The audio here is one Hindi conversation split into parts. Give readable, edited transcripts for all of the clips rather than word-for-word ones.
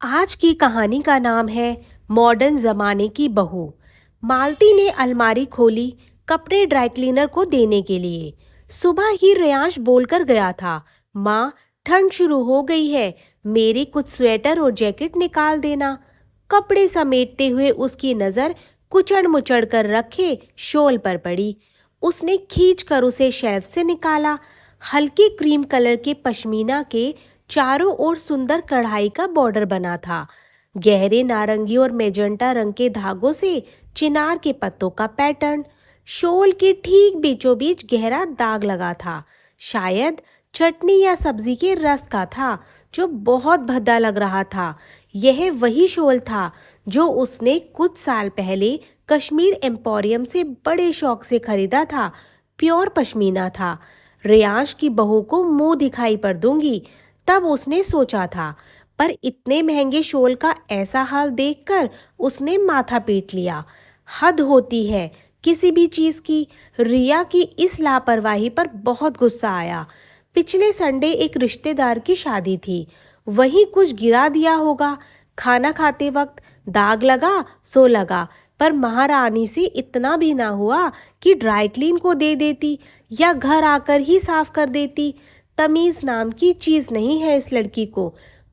आज की कहानी का नाम है मॉडर्न जमाने की बहू। मालती ने अलमारी खोली कपड़े ड्राई क्लीनर को देने के लिए। सुबह ही रेयांश बोलकर गया था, माँ, ठंड शुरू हो गई है, मेरे कुछ स्वेटर और जैकेट निकाल देना। कपड़े समेटते हुए उसकी नज़र कुचड़ मुचड़ कर रखे शॉल पर पड़ी। उसने खींच कर उसे शेल्फ से निकाला। हल्के क्रीम कलर के पश्मीना के चारों ओर सुंदर कढ़ाई का बॉर्डर बना था। गहरे नारंगी और मेजेंटा रंग के धागों से चिनार के पत्तों का पैटर्न। शॉल के ठीक बीचों बीच गहरा दाग लगा था, शायद चटनी या सब्जी के रस का था, जो बहुत भद्दा लग रहा था। यह वही शॉल था जो उसने कुछ साल पहले कश्मीर एम्पोरियम से बड़े शौक से खरीदा था। प्योर पश्मीना था। रेयांश की बहू को मुंह दिखाई पर दूंगी, तब उसने सोचा था, पर इतने महंगे शॉल का ऐसा हाल देखकर उसने माथा पीट लिया। हद होती है किसी भी चीज़ की। रिया की इस लापरवाही पर बहुत गुस्सा आया। पिछले संडे एक रिश्तेदार की शादी थी, वहीं कुछ गिरा दिया होगा। खाना खाते वक्त दाग लगा सो लगा, पर महारानी से इतना भी ना हुआ कि ड्राई क्लीन को दे देती या घर आकर ही साफ कर देती। तमीज़ नाम की चीज़ नहीं है इस लड़की को।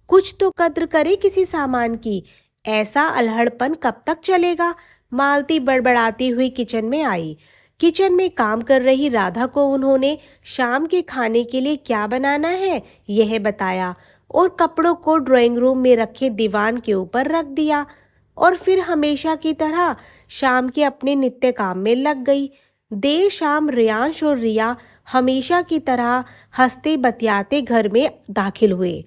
कुछ तो कद्र करे किसी सामान की। ऐसा अल्हड़पन कब तक चलेगा? मालती बड़बड़ाती हुई किचन में आई। किचन में काम कर रही राधा को उन्होंने शाम के खाने के लिए क्या बनाना है यह बताया और कपड़ों को ड्राइंग रूम में रखे दीवान के ऊपर रख दिया, और फिर हमेशा की तरह शाम के अपने नित्य काम में लग गई। देर शाम रेयांश और रिया हमेशा की तरह हंसते बतियाते घर में दाखिल हुए।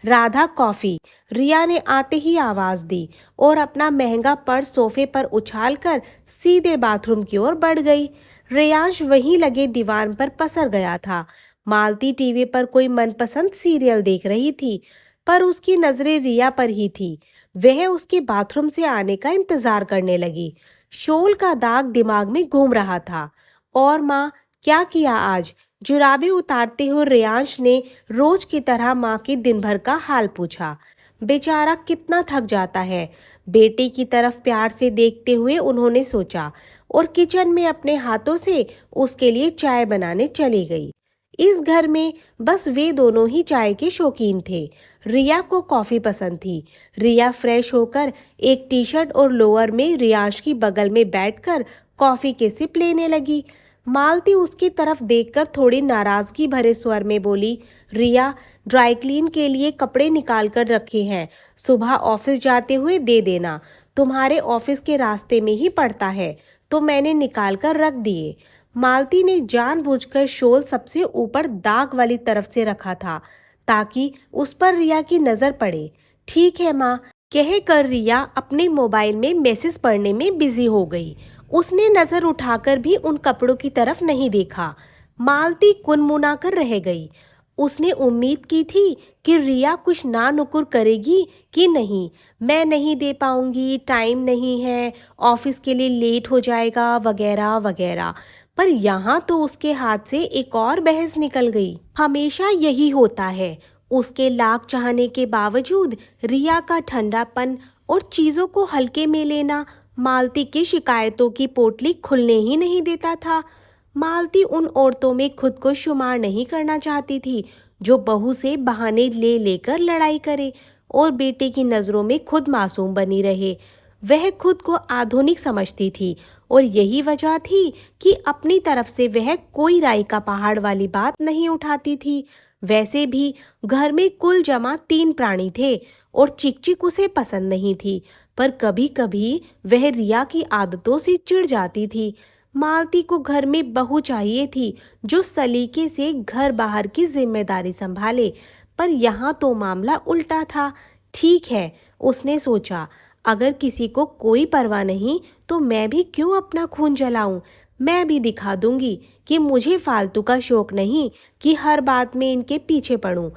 राधा कॉफ़ी, रिया ने आते ही आवाज़ दी और अपना महंगा पर्स सोफे पर उछालकर सीधे बाथरूम की ओर बढ़ गई। रेयांश वहीं लगे दीवान पर पसर गया था। मालती टीवी पर कोई मनपसंद सीरियल देख रही थी, पर उसकी नज़रें रिया पर ही थी। वह उसके बाथरूम से आने का इंतज़ार करने लगी। शॉल का दाग दिमाग में घूम रहा था। और माँ, क्या किया आज? जुराबे उतारते हुए रेयांश ने रोज की तरह माँ के दिन भर का हाल पूछा। बेचारा कितना थक जाता है। बेटे की तरफ प्यार से देखते हुए उन्होंने सोचा, और किचन में अपने हाथों से उसके लिए चाय बनाने चली गई। इस घर में बस वे दोनों ही चाय के शौकीन थे। रिया को कॉफ़ी पसंद थी। रिया फ्रेश होकर एक टी शर्ट और लोअर में रियांश की बगल में बैठकर कॉफ़ी के सिप लेने लगी। मालती उसकी तरफ देखकर थोड़ी नाराज़गी भरे स्वर में बोली, रिया, ड्राई क्लीन के लिए कपड़े निकाल कर रखे हैं, सुबह ऑफिस जाते हुए दे देना। तुम्हारे ऑफिस के रास्ते में ही पड़ता है, तो मैंने निकाल कर रख दिए। मालती ने जानबूझकर शॉल सबसे ऊपर दाग वाली तरफ से रखा था, ताकि उस पर रिया की नज़र पड़े। ठीक है माँ, कह कर रिया अपने मोबाइल में मैसेज पढ़ने में बिजी हो गई। उसने नज़र उठाकर भी उन कपड़ों की तरफ नहीं देखा। मालती कुनमुना कर रह गई। उसने उम्मीद की थी कि रिया कुछ ना नुकुर करेगी कि नहीं, मैं नहीं दे पाऊंगी, टाइम नहीं है, ऑफिस के लिए लेट हो जाएगा, वगैरह वगैरह। पर यहाँ तो उसके हाथ से एक और बहस निकल गई। हमेशा यही होता है। उसके लाख चाहने के बावजूद रिया का ठंडापन और चीज़ों को हल्के में लेना मालती की शिकायतों की पोटली खुलने ही नहीं देता था। मालती उन औरतों में खुद को शुमार नहीं करना चाहती थी जो बहू से बहाने ले लेकर लड़ाई करे और बेटे की नज़रों में खुद मासूम बनी रहे। वह खुद को आधुनिक समझती थी, और यही वजह थी कि अपनी तरफ से वह कोई राई का पहाड़ वाली बात नहीं उठाती थी। वैसे भी घर में कुल जमा 3 प्राणी थे और चिकचिक उसे पसंद नहीं थी, पर कभी कभी वह रिया की आदतों से चिढ़ जाती थी। मालती को घर में बहू चाहिए थी जो सलीके से घर बाहर की जिम्मेदारी संभाले, पर यहाँ तो मामला उल्टा था। ठीक है, उसने सोचा, अगर किसी को कोई परवाह नहीं तो मैं भी क्यों अपना खून जलाऊं। मैं भी दिखा दूंगी कि मुझे फालतू का शौक नहीं कि हर बात में इनके पीछे पड़ूं।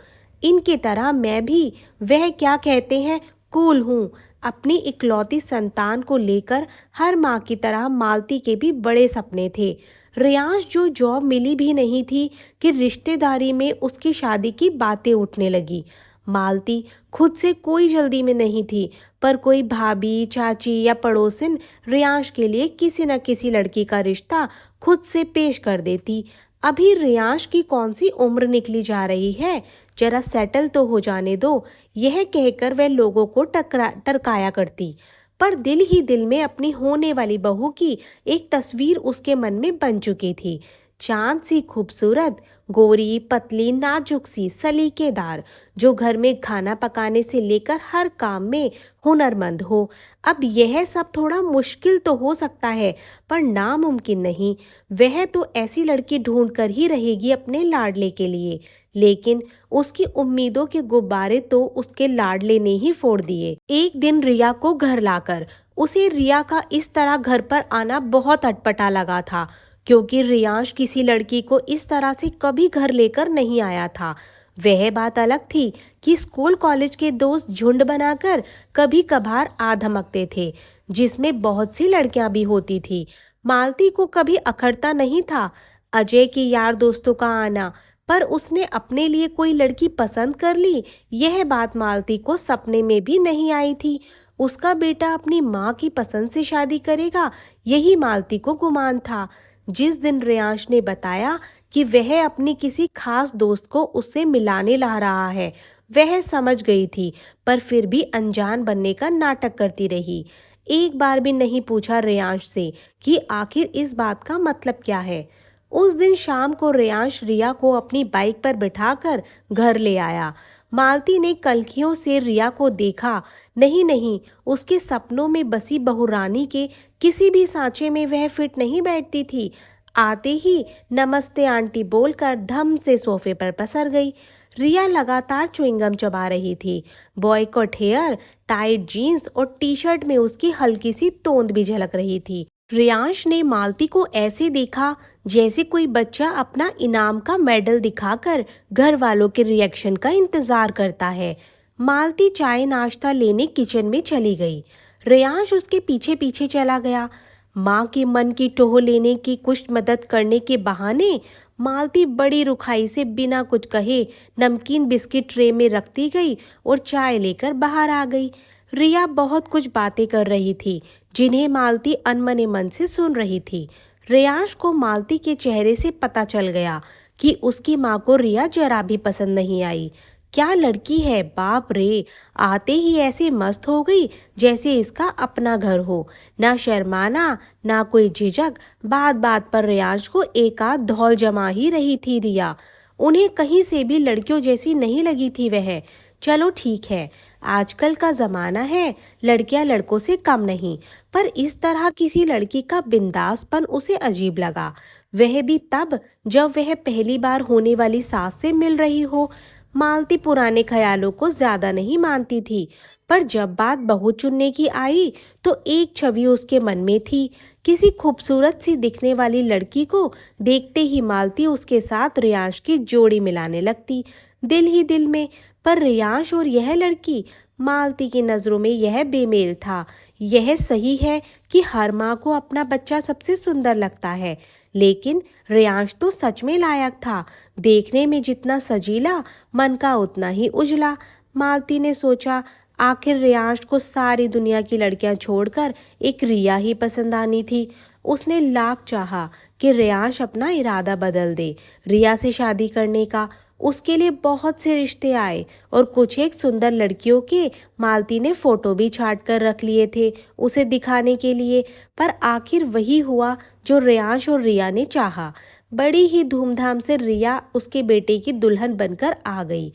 इनके तरह मैं भी, वह क्या कहते हैं, कूल हूँ। अपनी इकलौती संतान को लेकर हर माँ की तरह मालती के भी बड़े सपने थे। रियांश जो जॉब मिली भी नहीं थी कि रिश्तेदारी में उसकी शादी की बातें उठने लगी। मालती खुद से कोई जल्दी में नहीं थी, पर कोई भाभी, चाची या पड़ोसिन रियांश के लिए किसी न किसी लड़की का रिश्ता खुद से पेश कर देती। अभी रियांश की कौन सी उम्र निकली जा रही है, जरा सेटल तो हो जाने दो, यह कहकर वह लोगों को टरकाया करती। पर दिल ही दिल में अपनी होने वाली बहू की एक तस्वीर उसके मन में बन चुकी थी। चांद सी खूबसूरत, गोरी, पतली, नाजुक सी, सलीकेदार, जो घर में खाना पकाने से लेकर हर काम में हुनरमंद हो। अब यह सब थोड़ा मुश्किल तो हो सकता है, पर नामुमकिन नहीं। वह तो ऐसी लड़की ढूंढ कर ही रहेगी अपने लाडले के लिए, लेकिन उसकी उम्मीदों के गुब्बारे तो उसके लाडले ने ही फोड़ दिए। एक दिन रिया को घर लाकर उसे रिया का इस तरह घर पर आना बहुत अटपटा लगा था, क्योंकि रियांश किसी लड़की को इस तरह से कभी घर लेकर नहीं आया था। वह बात अलग थी कि स्कूल कॉलेज के दोस्त झुंड बनाकर कभी कभार आ धमकते थे, जिसमें बहुत सी लड़कियां भी होती थी। मालती को कभी अखरता नहीं था अजय के यार दोस्तों का आना, पर उसने अपने लिए कोई लड़की पसंद कर ली, यह बात मालती को सपने में भी नहीं आई थी। उसका बेटा अपनी माँ की पसंद से शादी करेगा, यही मालती को गुमान था। जिस दिन रियांश ने बताया कि वह अपनी किसी खास दोस्त को उससे मिलाने ला रहा है, वह समझ गई थी, पर फिर भी अनजान बनने का नाटक करती रही। एक बार भी नहीं पूछा रियांश से कि आखिर इस बात का मतलब क्या है। उस दिन शाम को रियांश रिया को अपनी बाइक पर बिठाकर घर ले आया। मालती ने कल्कियों से रिया को देखा, नहीं नहीं, उसके सपनों में बसी बहू रानी के किसी भी सांचे में वह फिट नहीं बैठती थी। आते ही नमस्ते आंटी बोलकर धम से सोफे पर पसर गई। रिया लगातार च्युइंगम चबा रही थी। बॉयकॉट हेयर, टाइट जीन्स और टी शर्ट में उसकी हल्की सी तोंद भी झलक रही थी। रियांश ने मालती को ऐसे देखा जैसे कोई बच्चा अपना इनाम का मेडल दिखाकर घर वालों के रिएक्शन का इंतजार करता है। मालती चाय नाश्ता लेने किचन में चली गई। रियांश उसके पीछे पीछे चला गया। माँ के मन की टोह लेने की कुछ मदद करने के बहाने मालती बड़ी रुखाई से बिना कुछ कहे नमकीन बिस्किट ट्रे में रखती गई और चाय लेकर बाहर आ गई। रिया बहुत कुछ बातें कर रही थी, जिन्हें मालती अनमने मन से सुन रही थी। रियांश को मालती के चेहरे से पता चल गया कि उसकी माँ को रिया जरा भी पसंद नहीं आई। क्या लड़की है, बाप रे, आते ही ऐसे मस्त हो गई जैसे इसका अपना घर हो। ना शर्माना, ना कोई झिझक, बात बात पर रियांश को एक आध धौल जमा ही रही थी रिया। उन्हें कहीं से भी लड़कियों जैसी नहीं लगी थी वह। चलो ठीक है, आजकल का ज़माना है, लड़कियां लड़कों से कम नहीं, पर इस तरह किसी लड़की का बिंदासपन उसे अजीब लगा। वह भी तब जब वह पहली बार होने वाली सास से मिल रही हो। मालती पुराने ख्यालों को ज़्यादा नहीं मानती थी, पर जब बात बहू चुनने की आई तो एक छवि उसके मन में थी। किसी खूबसूरत सी दिखने वाली लड़की को देखते ही मालती उसके साथ रियांश की जोड़ी मिलाने लगती, दिल ही दिल में। पर रियांश और यह लड़की, मालती की नज़रों में यह बेमेल था। यह सही है कि हर माँ को अपना बच्चा सबसे सुंदर लगता है, लेकिन रियांश तो सच में लायक था। देखने में जितना सजीला, मन का उतना ही उजला। मालती ने सोचा, आखिर रियांश को सारी दुनिया की लड़कियां छोड़कर एक रिया ही पसंद आनी थी। उसने लाख चाहा कि रियांश अपना इरादा बदल दे, रिया से शादी करने का। उसके लिए बहुत से रिश्ते आए और कुछ एक सुंदर लड़कियों के मालती ने फोटो भी छाट कर रख लिए थे उसे दिखाने के लिए। पर आखिर वही हुआ जो रियांश और रिया ने चाहा। बड़ी ही धूमधाम से रिया उसके बेटे की दुल्हन बनकर आ गई।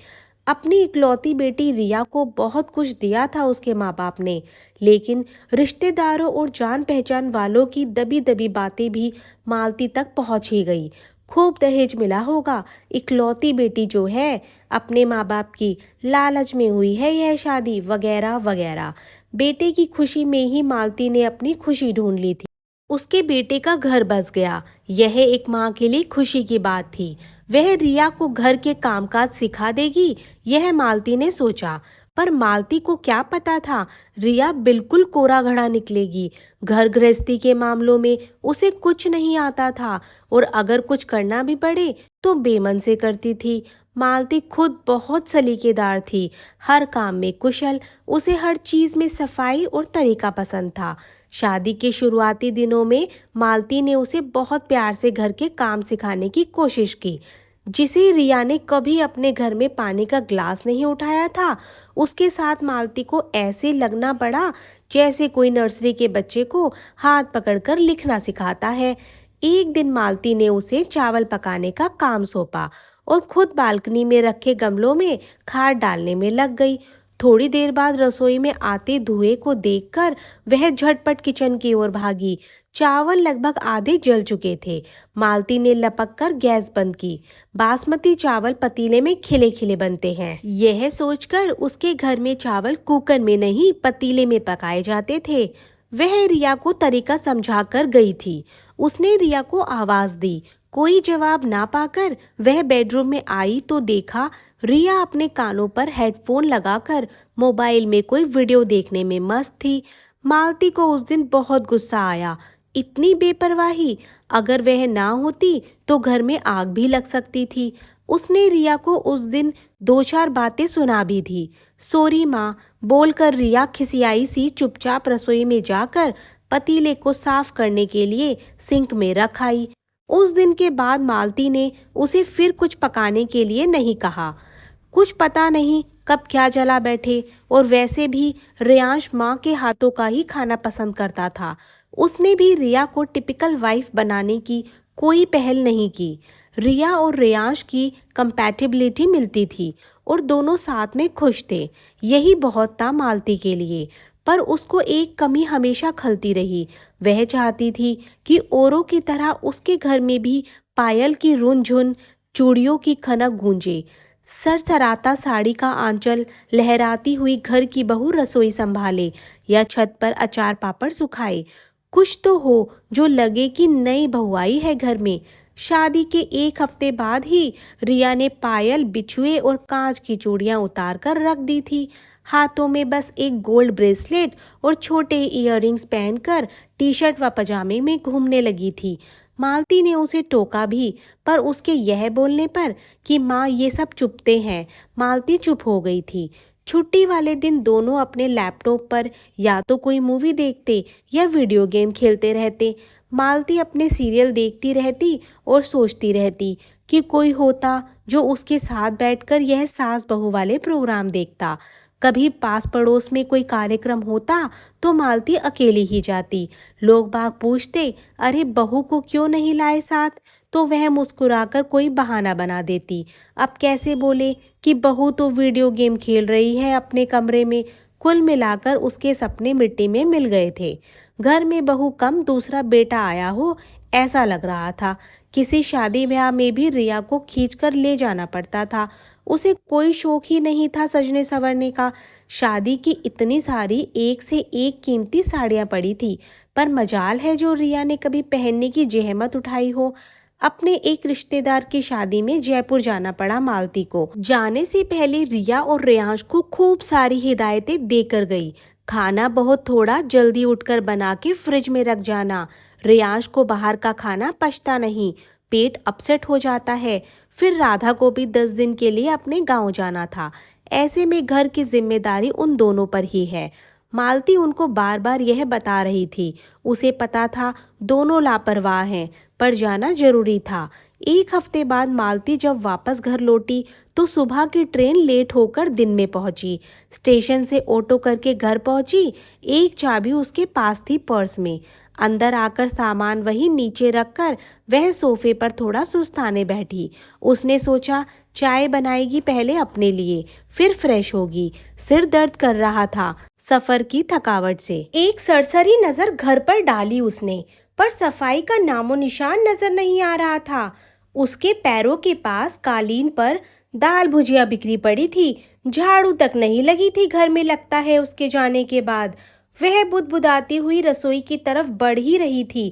अपनी इकलौती बेटी रिया को बहुत कुछ दिया था उसके माँ बाप ने, लेकिन रिश्तेदारों और जान पहचान वालों की दबी दबी बातें भी मालती तक पहुँच ही गई। खूब दहेज मिला होगा, इकलौती बेटी जो है, अपने माँ बाप की लालच में हुई है यह शादी, वगैरह वगैरह। बेटे की खुशी में ही मालती ने अपनी खुशी ढूंढ ली थी। उसके बेटे का घर बस गया, यह एक माँ के लिए खुशी की बात थी। वह रिया को घर के कामकाज सिखा देगी, यह मालती ने सोचा। पर मालती को क्या पता था, रिया बिल्कुल कोरा घड़ा निकलेगी। घर गृहस्थी के मामलों में उसे कुछ नहीं आता था, और अगर कुछ करना भी पड़े तो बेमन से करती थी। मालती खुद बहुत सलीकेदार थी, हर काम में कुशल, उसे हर चीज़ में सफाई और तरीका पसंद था। शादी के शुरुआती दिनों में मालती ने उसे बहुत प्यार से घर के काम सिखाने की कोशिश की, जिसे रिया ने कभी अपने घर में पानी का ग्लास नहीं उठाया था। उसके साथ मालती को ऐसे लगना पड़ा जैसे कोई नर्सरी के बच्चे को हाथ पकड़कर लिखना सिखाता है। एक दिन मालती ने उसे चावल पकाने का काम सौंपा और खुद बालकनी में रखे गमलों में खाद डालने में लग गई। थोड़ी देर बाद रसोई में आते धुएं को देखकर वह झटपट किचन की ओर भागी। चावल लगभग आधे जल चुके थे। मालती ने लपक कर गैस बंद की। बासमती चावल पतीले में खिले खिले बनते हैं, यह सोचकर उसके घर में चावल कुकर में नहीं पतीले में पकाए जाते थे। वह रिया को तरीका समझाकर गई थी। उसने रिया को आवाज दी। कोई जवाब ना पाकर वह बेडरूम में आई तो देखा रिया अपने कानों पर हेडफोन लगाकर मोबाइल में कोई वीडियो देखने में मस्त थी। मालती को उस दिन बहुत गुस्सा आया। इतनी बेपरवाही! अगर वह ना होती तो घर में आग भी लग सकती थी। उसने रिया को उस दिन 2-4 बातें सुना भी थी। सॉरी माँ बोलकर रिया खिसियाई सी चुपचाप रसोई में जाकर पतीले को साफ करने के लिए सिंक में रख आई। उस दिन के बाद मालती ने उसे फिर कुछ पकाने के लिए नहीं कहा। कुछ पता नहीं कब क्या जला बैठे, और वैसे भी रेयांश माँ के हाथों का ही खाना पसंद करता था। उसने भी रिया को टिपिकल वाइफ बनाने की कोई पहल नहीं की। रिया और रेयांश की कंपैटिबिलिटी मिलती थी और दोनों साथ में खुश थे। यही बहुत था मालती के लिए। पर उसको एक कमी हमेशा खलती रही। वह चाहती थी कि औरों की तरह उसके घर में भी पायल की रुनझुन, चूड़ियों की खनक गूंजे, सरसराता साड़ी का आंचल लहराती हुई घर की बहू रसोई संभाले या छत पर अचार पापड़ सुखाए। कुछ तो हो जो लगे कि नई बहू आई है घर में। शादी के 1 हफ्ते बाद ही रिया ने पायल, बिछुए और कांच की चूड़ियां उतार कर रख दी थी। हाथों में बस एक गोल्ड ब्रेसलेट और छोटे इयररिंग्स पहनकर टी शर्ट व पजामे में घूमने लगी थी। मालती ने उसे टोका भी, पर उसके यह बोलने पर कि माँ ये सब चुपते हैं, मालती चुप हो गई थी। छुट्टी वाले दिन दोनों अपने लैपटॉप पर या तो कोई मूवी देखते या वीडियो गेम खेलते रहते। मालती अपने सीरियल देखती रहती और सोचती रहती कि कोई होता जो उसके साथ बैठकर यह सास बहू वाले प्रोग्राम देखता। कभी पास पड़ोस में कोई कार्यक्रम होता तो मालती अकेली ही जाती। लोग बाग पूछते, अरे बहू को क्यों नहीं लाए साथ? तो वह मुस्कुराकर कोई बहाना बना देती। अब कैसे बोले कि बहू तो वीडियो गेम खेल रही है अपने कमरे में। कुल मिलाकर उसके सपने मिट्टी में मिल गए थे। घर में बहू कम दूसरा बेटा आया हो ऐसा लग रहा था। किसी शादी ब्याह में भी रिया को खींचकर ले जाना पड़ता था। उसे कोई शौक ही नहीं था सजने संवरने का। शादी की इतनी सारी एक से एक कीमती साड़ियाँ पड़ी थी, पर मजाल है जो रिया ने कभी पहनने की जहमत उठाई हो। अपने एक रिश्तेदार की शादी में जयपुर जाना पड़ा मालती को। जाने से पहले रिया और रेयांश को खूब सारी हिदायतें देकर गई। खाना बहुत थोड़ा, जल्दी उठकर बना के फ्रिज में रख जाना। रेयांश को बाहर का खाना पचता नहीं, पेट अपसेट हो जाता है। फिर राधा को भी 10 दिन के लिए अपने गांव जाना था। ऐसे में घर की जिम्मेदारी उन दोनों पर ही है। मालती उनको बार बार यह बता रही थी। उसे पता था दोनों लापरवाह हैं, पर जाना जरूरी था। 1 हफ्ते बाद मालती जब वापस घर लौटी तो सुबह की ट्रेन लेट होकर दिन में पहुंची। स्टेशन से ऑटो करके घर पहुंची। एक चाबी उसके पास थी पर्स में। अंदर आकर सामान वहीं नीचे रखकर वह सोफे पर थोड़ा सुस्ताने बैठी। उसने सोचा चाय बनाएगी पहले अपने लिए, फिर फ्रेश होगी। सिर दर्द कर रहा था सफर की थकावट से। एक सरसरी नजर घर पर डाली उसने, पर सफाई का नामो निशान नजर नहीं आ रहा था। उसके पैरों के पास कालीन पर दाल भुजिया बिखरी पड़ी थी। झाड़ू तक नहीं लगी थी घर में, लगता है उसके जाने के बाद। वह बुदबुदाती हुई रसोई की तरफ बढ़ ही रही थी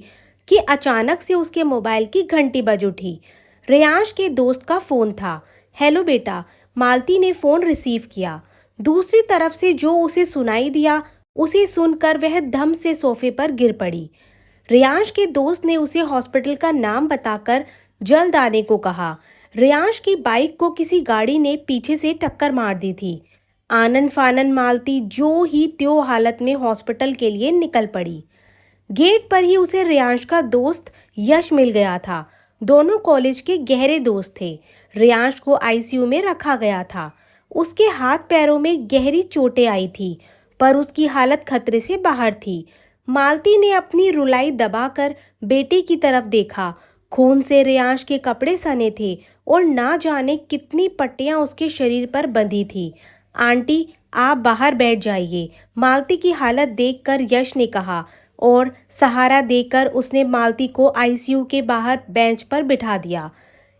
कि अचानक से उसके मोबाइल की घंटी बज उठी। रेयांश के दोस्त का फ़ोन था। हेलो बेटा, मालती ने फ़ोन रिसीव किया। दूसरी तरफ से जो उसे सुनाई दिया, उसे सुनकर वह धम से सोफे पर गिर पड़ी। रेयांश के दोस्त ने उसे हॉस्पिटल का नाम बताकर जल्द आने को कहा। रियांश की बाइक को किसी गाड़ी ने पीछे से टक्कर मार दी थी। आनन फानन मालती जो ही त्यों हालत में हॉस्पिटल के लिए निकल पड़ी। गेट पर ही उसे रियांश का दोस्त यश मिल गया था। दोनों कॉलेज के गहरे दोस्त थे। रियांश को आईसीयू में रखा गया था। उसके हाथ पैरों में गहरी चोटें आई थी, पर उसकी हालत खतरे से बाहर थी। मालती ने अपनी रुलाई दबाकर बेटे की तरफ देखा। खून से रियांश के कपड़े सने थे और ना जाने कितनी पट्टियां उसके शरीर पर बंधी थी। आंटी, आप बाहर बैठ जाइए, मालती की हालत देखकर यश ने कहा, और सहारा देकर उसने मालती को आईसीयू के बाहर बेंच पर बिठा दिया।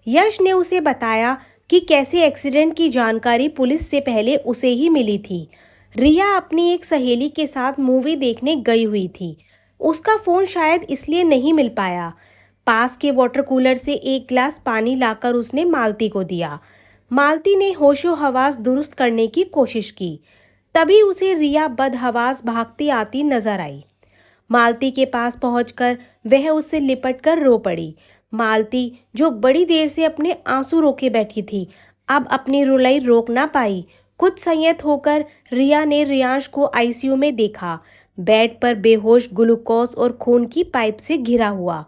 यश ने उसे बताया कि कैसे एक्सीडेंट की जानकारी पुलिस से पहले उसे ही मिली थी। रिया अपनी एक सहेली के साथ मूवी देखने गई हुई थी। उसका फ़ोन शायद इसलिए नहीं मिल पाया। पास के वाटर कूलर से एक गिलास पानी लाकर उसने मालती को दिया। मालती ने होशो हवास दुरुस्त करने की कोशिश की। तभी उसे रिया बदहवास भागती आती नजर आई। मालती के पास पहुंचकर वह उससे लिपटकर रो पड़ी। मालती, जो बड़ी देर से अपने आंसू रोके बैठी थी, अब अपनी रुलाई रोक ना पाई। कुछ संयत होकर रिया ने रियांश को आईसीयू में देखा, बेड पर बेहोश, ग्लूकोज और खून की पाइप से घिरा हुआ।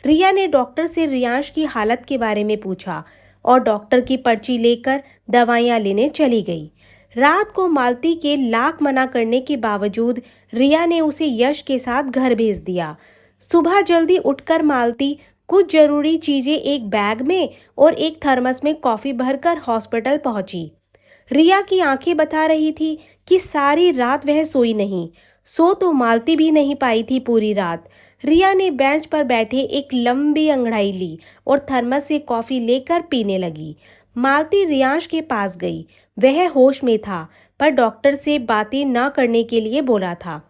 रिया ने डॉक्टर से रियांश की हालत के बारे में पूछा और डॉक्टर की पर्ची लेकर दवाइयाँ लेने चली गई। रात को मालती के लाख मना करने के बावजूद रिया ने उसे यश के साथ घर भेज दिया। सुबह जल्दी उठकर मालती कुछ जरूरी चीजें एक बैग में और एक थर्मस में कॉफी भरकर हॉस्पिटल पहुंची। रिया की आंखें बता रही थी कि सारी रात वह सोई नहीं। सो तो मालती भी नहीं पाई थी पूरी रात। रिया ने बेंच पर बैठे एक लंबी अंगड़ाई ली और थर्मस से कॉफी लेकर पीने लगी। मालती रियांश के पास गई। वह होश में था, पर डॉक्टर से बातें न करने के लिए बोला था।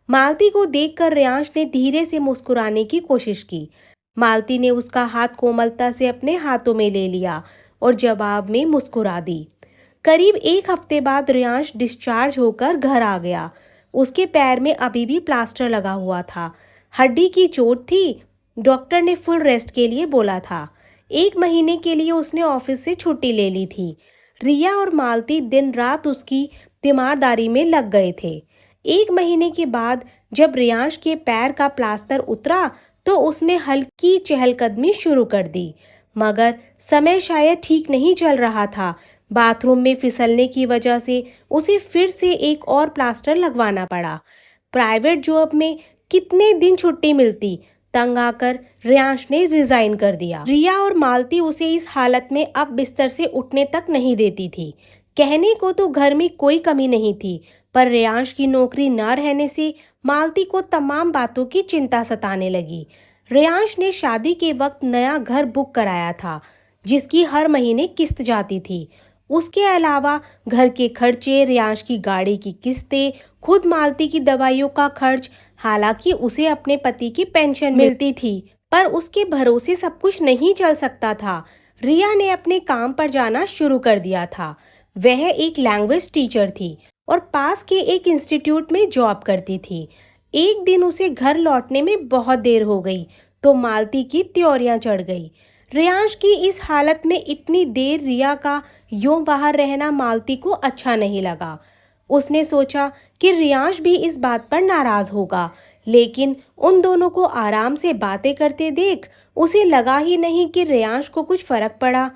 मालती को देखकर रियांश ने धीरे से मुस्कुराने की कोशिश की। मालती ने उसका हाथ कोमलता से अपने हाथों में ले लिया और जवाब में मुस्कुरा दी। करीब एक हफ्ते बाद रियांश डिस्चार्ज होकर घर आ गया। उसके पैर में अभी भी प्लास्टर लगा हुआ था। हड्डी की चोट थी। डॉक्टर ने फुल रेस्ट के लिए बोला था। 1 महीने के लिए उसने ऑफिस से छुट्टी ले ली थी। रिया और मालती दिन रात उसकी तीमारदारी में लग गए थे। 1 महीने के बाद जब रियांश के पैर का प्लास्टर उतरा तो उसने हल्की चहलकदमी शुरू कर दी, मगर समय शायद ठीक नहीं चल रहा था। बाथरूम में फिसलने की वजह से उसे फिर से एक और प्लास्टर लगवाना पड़ा। प्राइवेट जॉब में कितने दिन छुट्टी मिलती। तंग आकर रियांश ने रिजाइन कर दिया। रिया और मालती उसे इस हालत में अब बिस्तर से उठने तक नहीं देती थी। कहने को तो घर में कोई कमी नहीं थी, पर रियांश की नौकरी न रहने से मालती को तमाम बातों की चिंता सताने लगी। रियांश ने शादी के वक्त नया घर बुक कराया था, जिसकी हर महीने किस्त जाती थी। उसके अलावा घर के खर्चे, रियांश की गाड़ी की किस्तें, खुद मालती की दवाइयों का खर्च। हालांकि उसे अपने पति की पेंशन मिलती थी, पर उसके भरोसे सब कुछ नहीं चल सकता था। रिया ने अपने काम पर जाना शुरू कर दिया था। वह एक लैंग्वेज टीचर थी और पास के एक इंस्टीट्यूट में जॉब करती थी। एक दिन उसे घर लौटने में बहुत देर हो गई तो मालती की त्योरियां चढ़ गई। रियांश की इस हालत में इतनी देर रिया का यूं बाहर रहना मालती को अच्छा नहीं लगा। उसने सोचा कि रियांश भी इस बात पर नाराज होगा, लेकिन उन दोनों को आराम से बातें करते देख उसे लगा ही नहीं कि रियांश को कुछ फर्क पड़ा।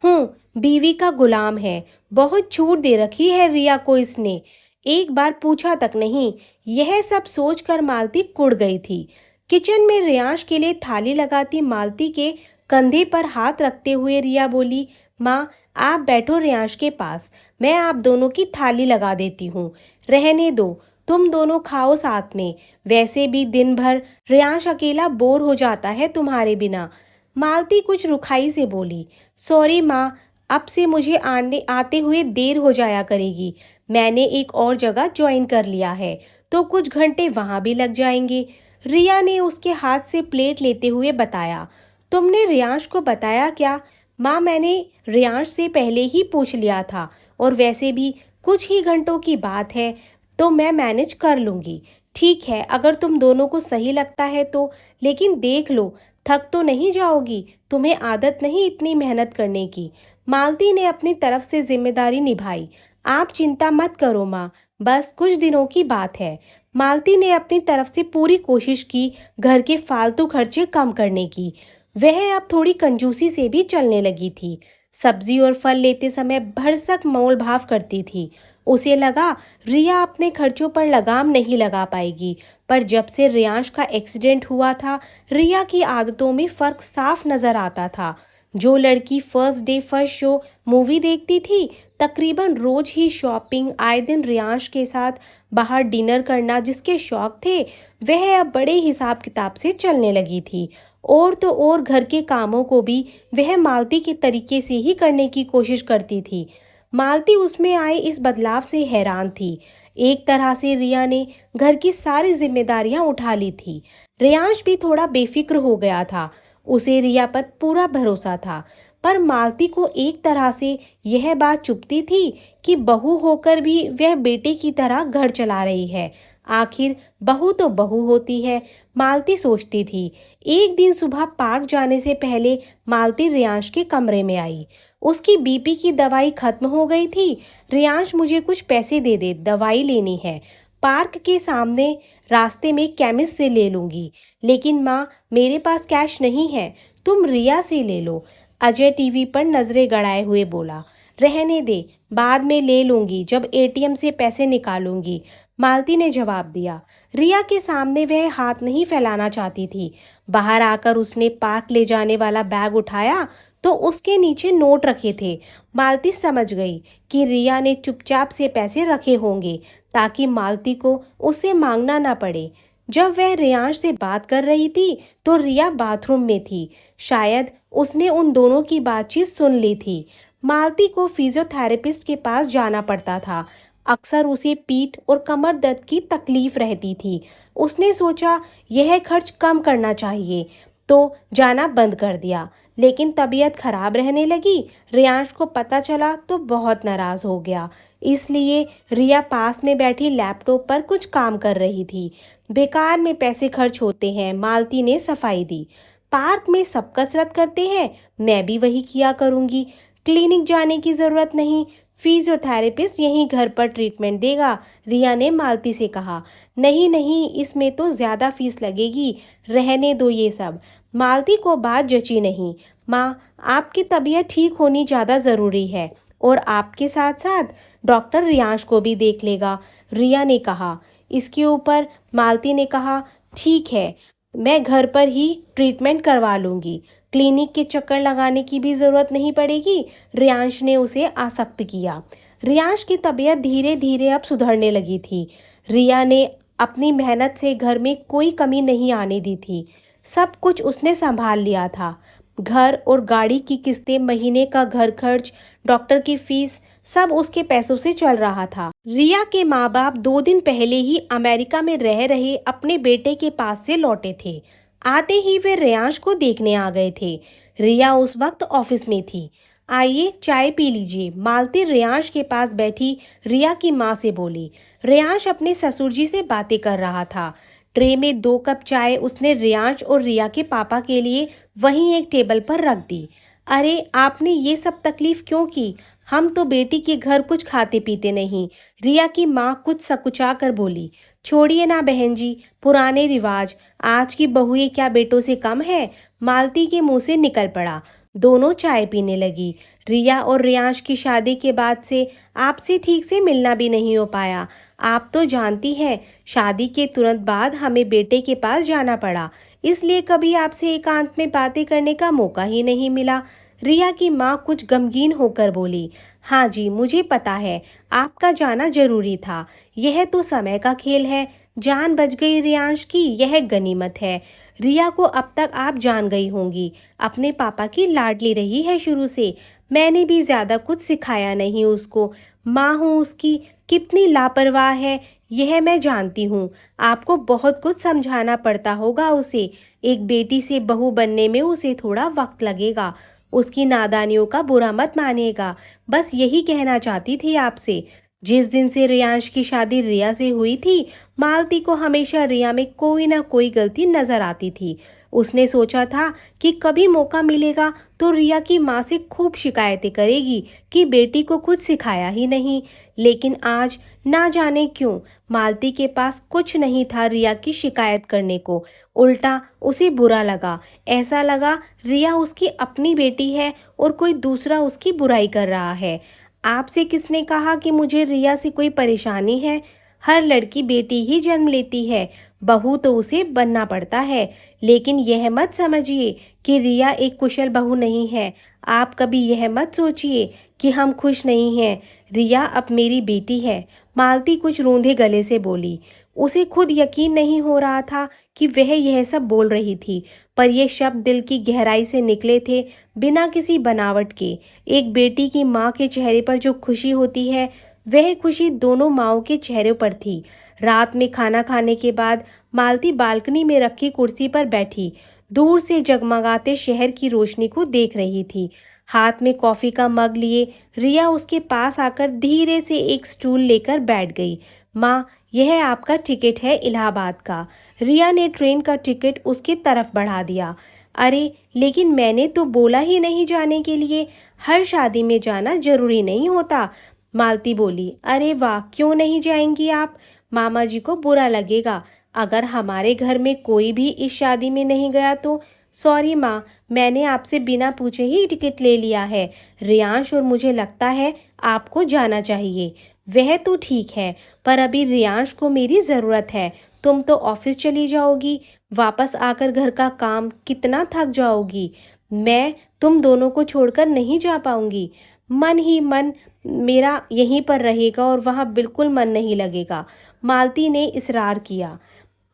बीवी का गुलाम है, बहुत छूट दे रखी है रिया को इसने, एक बार पूछा तक नहीं। यह सब सोचकर मालती कुड़ गई थी। किचन में रियांश के लिए थाली लगाती मालती के कंधे पर हाथ रखते हुए रिया बोली, माँ, आप बैठो रियांश के पास, मैं आप दोनों की थाली लगा देती हूँ। रहने दो, तुम दोनों खाओ साथ में। वैसे भी दिन भर रियांश अकेला बोर हो जाता है तुम्हारे बिना। मालती कुछ रुखाई से बोली, सॉरी माँ, अब से मुझे आते हुए देर हो जाया करेगी। मैंने एक और जगह ज्वाइन कर लिया है, तो कुछ घंटे वहाँ भी लग जाएंगे। रिया ने उसके हाथ से प्लेट लेते हुए बताया, तुमने रियांश को बताया क्या? माँ, मैंने रियांश से पहले ही पूछ लिया था, और वैसे भी कुछ ही घंटों की बात है, तो मैं मैनेज कर लूँगी। ठीक है, अगर तुम दोनों को सही लगता है तो, लेकिन देख लो, थक तो नहीं जाओगी? तुम्हें आदत नहीं इतनी मेहनत करने की। मालती ने अपनी तरफ से जिम्मेदारी निभाई। आप चिंता मत करो माँ, बस कुछ दिनों की बात है। मालती ने अपनी तरफ से पूरी कोशिश की घर के फालतू खर्चे कम करने की। वह अब थोड़ी कंजूसी से भी चलने लगी थी। सब्जी और फल लेते समय भरसक मोल भाव करती थी। उसे लगा रिया अपने खर्चों पर लगाम नहीं लगा पाएगी, पर जब से रियांश का एक्सीडेंट हुआ था, रिया की आदतों में फर्क साफ नजर आता था। जो लड़की first day first show movie देखती थी, तकरीबन रोज ही शॉपिंग, आए दिन रियांश के साथ बाहर डिनर करना जिसके शौक थे, वह अब बड़े हिसाब किताब से चलने लगी थी। और तो और घर के कामों को भी वह मालती के तरीके से ही करने की कोशिश करती थी। मालती उसमें आए इस बदलाव से हैरान थी। एक तरह से रिया ने घर की सारी जिम्मेदारियां उठा ली थी। रियांश भी थोड़ा बेफिक्र हो गया था। उसे रिया पर पूरा भरोसा था, पर मालती को एक तरह से यह बात चुभती थी कि बहू होकर भी वह बेटे की तरह घर चला रही है। आखिर बहू तो बहू होती है, मालती सोचती थी। एक दिन सुबह पार्क जाने से पहले मालती रियांश के कमरे में आई। उसकी बीपी की दवाई खत्म हो गई थी। रियांश, मुझे कुछ पैसे दे दे, दवाई लेनी है। पार्क के सामने रास्ते में केमिस्ट से ले लूंगी। लेकिन माँ, मेरे पास कैश नहीं है, तुम रिया से ले लो। अजय टीवी पर नजरें गड़ाए हुए बोला। रहने दे, बाद में ले लूंगी जब एटीएम से पैसे निकालूंगी, मालती ने जवाब दिया। रिया के सामने वह हाथ नहीं फैलाना चाहती थी। बाहर आकर उसने पार्क ले जाने वाला बैग उठाया तो उसके नीचे नोट रखे थे। मालती समझ गई कि रिया ने चुपचाप से पैसे रखे होंगे ताकि मालती को उससे मांगना ना पड़े। जब वह रियांश से बात कर रही थी तो रिया बाथरूम में थी। शायद उसने उन दोनों की बातचीत सुन ली थी। मालती को फिजियोथेरेपिस्ट के पास जाना पड़ता था। अक्सर उसे पीठ और कमर दर्द की तकलीफ रहती थी। उसने सोचा यह खर्च कम करना चाहिए, तो जाना बंद कर दिया। लेकिन तबीयत खराब रहने लगी। रियांश को पता चला तो बहुत नाराज हो गया। इसलिए रिया पास में बैठी लैपटॉप पर कुछ काम कर रही थी। बेकार में पैसे खर्च होते हैं, मालती ने सफाई दी। पार्क में सब कसरत करते हैं, मैं भी वही किया करूँगी। क्लिनिक जाने की ज़रूरत नहीं, फिजियोथेरेपिस्ट यहीं घर पर ट्रीटमेंट देगा, रिया ने मालती से कहा। नहीं नहीं, इसमें तो ज़्यादा फीस लगेगी, रहने दो ये सब। मालती को बात जची नहीं। माँ, आपकी तबीयत ठीक होनी ज़्यादा ज़रूरी है, और आपके साथ साथ डॉक्टर रियांश को भी देख लेगा, रिया ने कहा। इसके ऊपर मालती ने कहा, ठीक है, मैं घर पर ही ट्रीटमेंट करवा लूँगी, क्लिनिक के चक्कर लगाने की भी ज़रूरत नहीं पड़ेगी। रियांश ने उसे आसक्त किया। रियांश की तबीयत धीरे धीरे अब सुधरने लगी थी। रिया ने अपनी मेहनत से घर में कोई कमी नहीं आने दी थी। सब कुछ उसने संभाल लिया था। घर और गाड़ी की किस्तें, महीने का घर खर्च, डॉक्टर की फीस, सब उसके पैसों से चल रहा था। रिया के माँ बाप 2 दिन पहले ही अमेरिका में रह रहे अपने बेटे के पास से लौटे थे। आते ही वे रियांश को देखने आ गए थे। रिया उस वक्त ऑफिस में थी। आइए चाय पी लीजिए, मालती रियांश के पास बैठी रिया की माँ से बोली। रियांश अपने ससुर जी से बातें कर रहा था। ट्रे में 2 कप चाय उसने रियांश और रिया के पापा के लिए वहीं एक टेबल पर रख दी। अरे, आपने ये सब तकलीफ क्यों की? हम तो बेटी के घर कुछ खाते पीते नहीं, रिया की माँ कुछ सकुचा कर बोली। छोड़िए ना बहन जी, पुराने रिवाज, आज की बहुएं क्या बेटों से कम है? मालती के मुंह से निकल पड़ा। दोनों चाय पीने लगी। रिया और रियांश की शादी के बाद से आपसे ठीक से मिलना भी नहीं हो पाया। आप तो जानती हैं, शादी के तुरंत बाद हमें बेटे के पास जाना पड़ा, इसलिए कभी आपसे एकांत में बातें करने का मौका ही नहीं मिला। रिया की माँ कुछ गमगीन होकर बोली। हाँ जी, मुझे पता है, आपका जाना जरूरी था। यह तो समय का खेल है। जान बच गई रियांश की, यह गनीमत है। रिया को अब तक आप जान गई होंगी, अपने पापा की लाडली रही है शुरू से। मैंने भी ज़्यादा कुछ सिखाया नहीं उसको। माँ हूँ उसकी, कितनी लापरवाह है यह मैं जानती हूँ। आपको बहुत कुछ समझाना पड़ता होगा उसे। एक बेटी से बहू बनने में उसे थोड़ा वक्त लगेगा। उसकी नादानियों का बुरा मत मानिएगा। बस यही कहना चाहती थी आपसे। जिस दिन से रियांश की शादी रिया से हुई थी, मालती को हमेशा रिया में कोई ना कोई गलती नजर आती थी। उसने सोचा था कि कभी मौका मिलेगा तो रिया की माँ से खूब शिकायतें करेगी कि बेटी को कुछ सिखाया ही नहीं। लेकिन आज ना जाने क्यों मालती के पास कुछ नहीं था रिया की शिकायत करने को। उल्टा उसे बुरा लगा। ऐसा लगा रिया उसकी अपनी बेटी है और कोई दूसरा उसकी बुराई कर रहा है। आपसे किसने कहा कि मुझे रिया से कोई परेशानी है? हर लड़की बेटी ही जन्म लेती है, बहू तो उसे बनना पड़ता है। लेकिन यह मत समझिए कि रिया एक कुशल बहू नहीं है। आप कभी यह मत सोचिए कि हम खुश नहीं हैं। रिया अब मेरी बेटी है। मालती कुछ रूंधे गले से बोली। उसे खुद यकीन नहीं हो रहा था कि वह यह सब बोल रही थी, पर यह शब्द दिल की गहराई से निकले थे, बिना किसी बनावट के। एक बेटी की माँ के चेहरे पर जो खुशी होती है, वह खुशी दोनों माँओं के चेहरे पर थी। रात में खाना खाने के बाद मालती बालकनी में रखी कुर्सी पर बैठी दूर से जगमगाते शहर की रोशनी को देख रही थी। हाथ में कॉफ़ी का मग लिए रिया उसके पास आकर धीरे से एक स्टूल लेकर बैठ गई। माँ, यह आपका टिकट है इलाहाबाद का। रिया ने ट्रेन का टिकट उसकी तरफ बढ़ा दिया। अरे लेकिन मैंने तो बोला ही नहीं जाने के लिए। हर शादी में जाना जरूरी नहीं होता। मालती बोली। अरे वाह, क्यों नहीं जाएंगी आप? मामा जी को बुरा लगेगा अगर हमारे घर में कोई भी इस शादी में नहीं गया तो। सॉरी माँ, मैंने आपसे बिना पूछे ही टिकट ले लिया है। रियांश और मुझे लगता है आपको जाना चाहिए। वह तो ठीक है, पर अभी रियांश को मेरी ज़रूरत है। तुम तो ऑफिस चली जाओगी, वापस आकर घर का काम, कितना थक जाओगी। मैं तुम दोनों को छोड़कर नहीं जा पाऊंगी। मन ही मन मेरा यहीं पर रहेगा और वहाँ बिल्कुल मन नहीं लगेगा। मालती ने इसरार किया।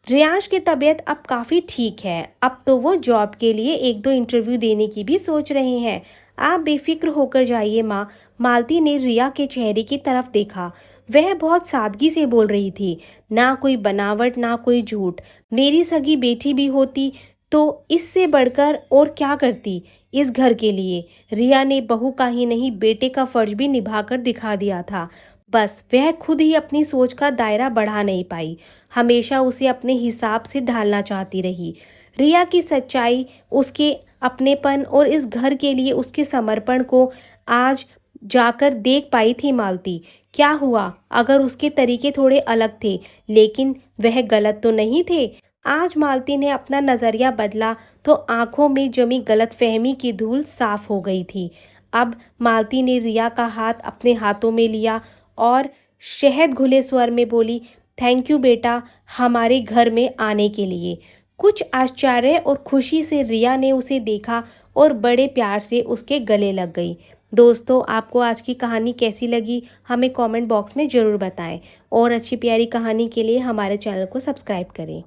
रियांश की तबीयत अब काफ़ी ठीक है। अब तो वो जॉब के लिए एक दो इंटरव्यू देने की भी सोच रहे हैं। आप बेफिक्र होकर जाइए माँ। मालती ने रिया के चेहरे की तरफ देखा। वह बहुत सादगी से बोल रही थी, ना कोई बनावट ना कोई झूठ। मेरी सगी बेटी भी होती तो इससे बढ़कर और क्या करती इस घर के लिए। रिया ने बहू का ही नहीं बेटे का फर्ज भी निभाकर दिखा दिया था। बस वह खुद ही अपनी सोच का दायरा बढ़ा नहीं पाई। हमेशा उसे अपने हिसाब से ढालना चाहती रही। रिया की सच्चाई, उसके अपनेपन और इस घर के लिए उसके समर्पण को आज जाकर देख पाई थी मालती। क्या हुआ अगर उसके तरीके थोड़े अलग थे, लेकिन वह गलत तो नहीं थे। आज मालती ने अपना नज़रिया बदला तो आंखों में जमी गलतफहमी की धूल साफ हो गई थी। अब मालती ने रिया का हाथ अपने हाथों में लिया और शहद घुले स्वर में बोली, थैंक यू बेटा, हमारे घर में आने के लिए। कुछ आश्चर्य और खुशी से रिया ने उसे देखा और बड़े प्यार से उसके गले लग गई। दोस्तों, आपको आज की कहानी कैसी लगी हमें कमेंट बॉक्स में ज़रूर बताएं और अच्छी प्यारी कहानी के लिए हमारे चैनल को सब्सक्राइब करें।